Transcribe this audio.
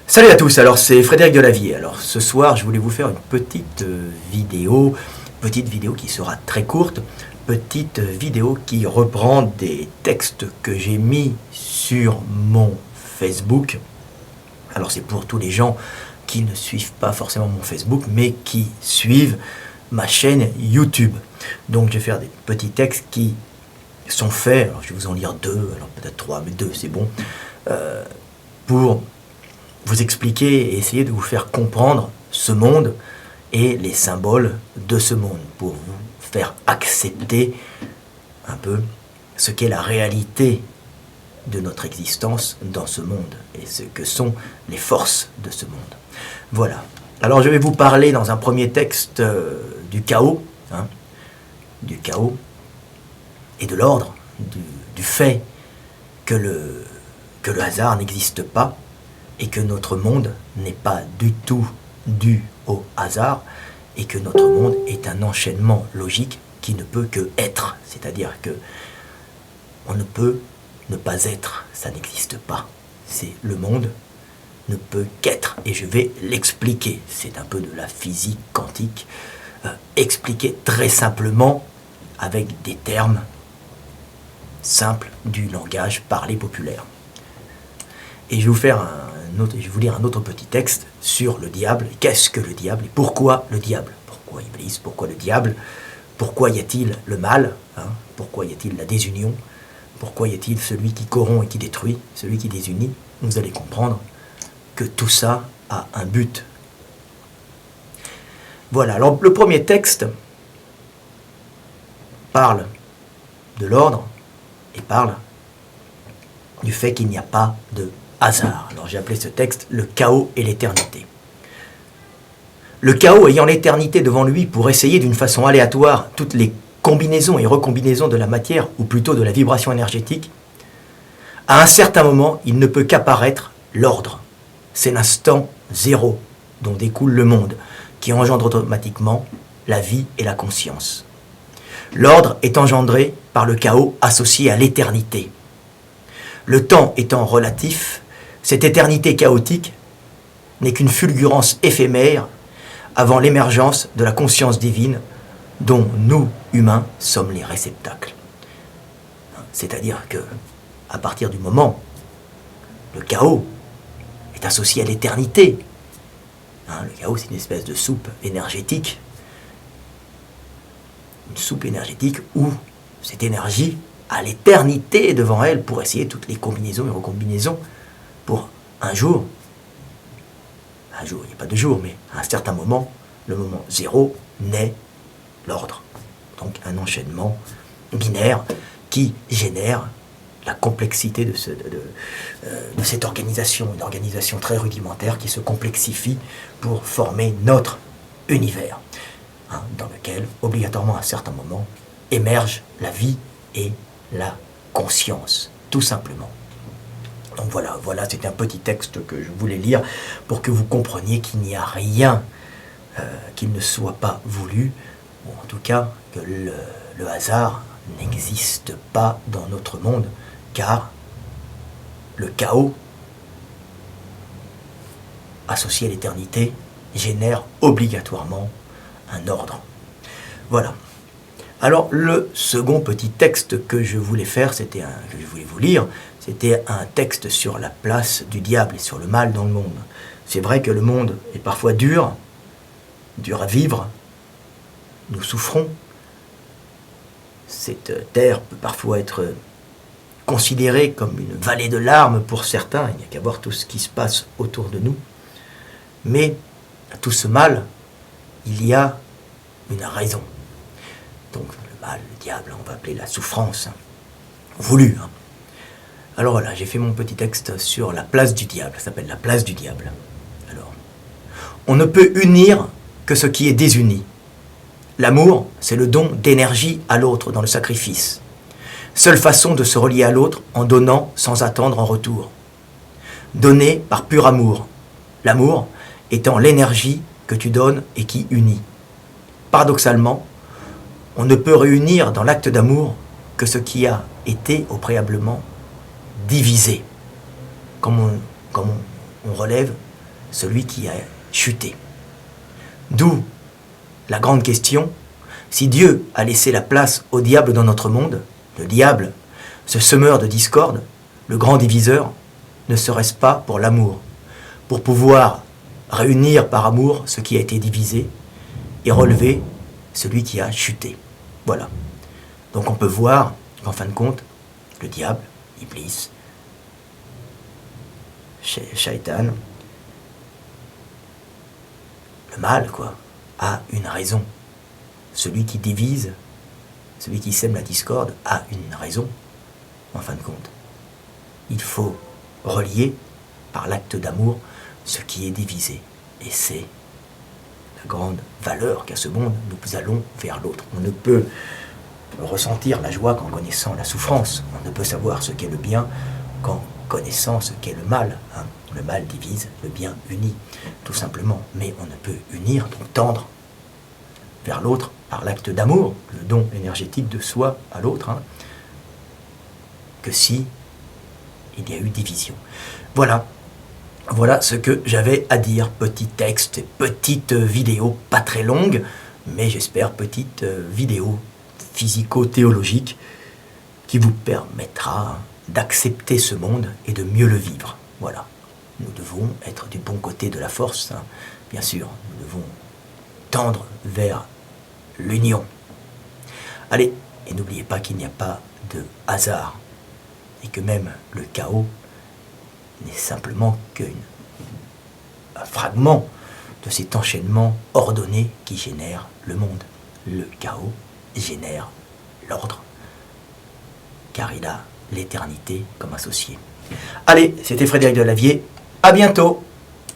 Salut à tous, alors c'est Frédéric Delavier. Alors ce soir je voulais vous faire une petite vidéo qui sera très courte, petite vidéo qui reprend des textes que j'ai mis sur mon Facebook. Alors c'est pour tous les gens qui ne suivent pas forcément mon Facebook mais qui suivent ma chaîne YouTube. Donc je vais faire des petits textes qui sont faits, alors je vais vous en lire deux, alors peut-être trois, mais deux c'est bon, pour vous expliquer et essayer de vous faire comprendre ce monde et les symboles de ce monde, pour vous faire accepter un peu ce qu'est la réalité de notre existence dans ce monde et ce que sont les forces de ce monde. Voilà. Alors je vais vous parler dans un premier texte du chaos, du chaos et de l'ordre, du fait que le hasard n'existe pas, et que notre monde n'est pas du tout dû au hasard, et que notre monde est un enchaînement logique qui ne peut que être. C'est-à-dire que on ne peut ne pas être, ça n'existe pas. C'est le monde ne peut qu'être, et je vais l'expliquer. C'est un peu de la physique quantique, expliqué très simplement avec des termes simples du langage parlé populaire. Et je vais vous faire je vais vous lire un autre petit texte sur le diable. Qu'est-ce que le diable et pourquoi le diable? Pourquoi Iblis? Pourquoi le diable? Pourquoi y a-t-il le mal? Pourquoi y a-t-il la désunion? Pourquoi y a-t-il celui qui corrompt et qui détruit, celui qui désunit? Vous allez comprendre que tout ça a un but. Voilà, alors le premier texte parle de l'ordre et parle du fait qu'il n'y a pas de hasard. Alors j'ai appelé ce texte « Le chaos et l'éternité ». Le chaos ayant l'éternité devant lui pour essayer d'une façon aléatoire toutes les combinaisons et recombinaisons de la matière, ou plutôt de la vibration énergétique, à un certain moment, il ne peut qu'apparaître l'ordre. C'est l'instant zéro dont découle le monde, qui engendre automatiquement la vie et la conscience. L'ordre est engendré par le chaos associé à l'éternité. Le temps étant relatif, cette éternité chaotique n'est qu'une fulgurance éphémère avant l'émergence de la conscience divine dont nous, humains, sommes les réceptacles. C'est-à-dire que, à partir du moment où le chaos est associé à l'éternité, le chaos c'est une espèce de soupe énergétique, où cette énergie a l'éternité devant elle pour essayer toutes les combinaisons et recombinaisons pour un jour, il n'y a pas de jour, mais à un certain moment, le moment zéro, naît l'ordre. Donc un enchaînement binaire qui génère la complexité de cette organisation, une organisation très rudimentaire qui se complexifie pour former notre univers, dans lequel, obligatoirement à un certain moment, émerge la vie et la conscience, tout simplement. Donc voilà, c'était un petit texte que je voulais lire pour que vous compreniez qu'il n'y a rien qui ne soit pas voulu, ou en tout cas que le hasard n'existe pas dans notre monde, car le chaos associé à l'éternité génère obligatoirement un ordre. Voilà. Alors le second petit texte que je voulais faire, que je voulais vous lire, c'était un texte sur la place du diable et sur le mal dans le monde. C'est vrai que le monde est parfois dur à vivre, nous souffrons. Cette terre peut parfois être considérée comme une vallée de larmes pour certains, il n'y a qu'à voir tout ce qui se passe autour de nous. Mais à tout ce mal, il y a une raison. Donc le mal, le diable, on va appeler la souffrance, voulue. Alors voilà, j'ai fait mon petit texte sur la place du diable, ça s'appelle la place du diable. Alors, on ne peut unir que ce qui est désuni. L'amour, c'est le don d'énergie à l'autre dans le sacrifice. Seule façon de se relier à l'autre en donnant sans attendre en retour. Donner par pur amour. L'amour étant l'énergie que tu donnes et qui unit. Paradoxalement, on ne peut réunir dans l'acte d'amour que ce qui a été au préalablement divisé. Comme on relève celui qui a chuté. D'où la grande question, si Dieu a laissé la place au diable dans notre monde, le diable, ce semeur de discorde, le grand diviseur, ne serait-ce pas pour l'amour, pour pouvoir réunir par amour ce qui a été divisé et relever celui qui a chuté. Voilà. Donc on peut voir qu'en fin de compte, le diable, Iblis, Shaitan, le mal, quoi, a une raison. Celui qui divise, celui qui sème la discorde, a une raison, en fin de compte. Il faut relier, par l'acte d'amour, ce qui est divisé. Et c'est la grande valeur qu'a ce monde. Nous allons vers l'autre. On ne peut ressentir la joie qu'en connaissant la souffrance. On ne peut savoir ce qu'est le bien qu'en connaissant ce qu'est le mal. Le mal divise, le bien unit, tout simplement. Mais on ne peut unir, donc tendre vers l'autre par l'acte d'amour, le don énergétique de soi à l'autre, que si il y a eu division. Voilà. Voilà ce que j'avais à dire. Petit texte, petite vidéo, pas très longue, mais j'espère petite vidéo physico-théologique qui vous permettra d'accepter ce monde et de mieux le vivre. Voilà. Nous devons être du bon côté de la force, bien sûr. Nous devons tendre vers l'union. Allez, et n'oubliez pas qu'il n'y a pas de hasard et que même le chaos n'est simplement qu'un fragment de cet enchaînement ordonné qui génère le monde. Le chaos génère l'ordre, car il a l'éternité comme associé. Allez, c'était Frédéric Delavier, à bientôt!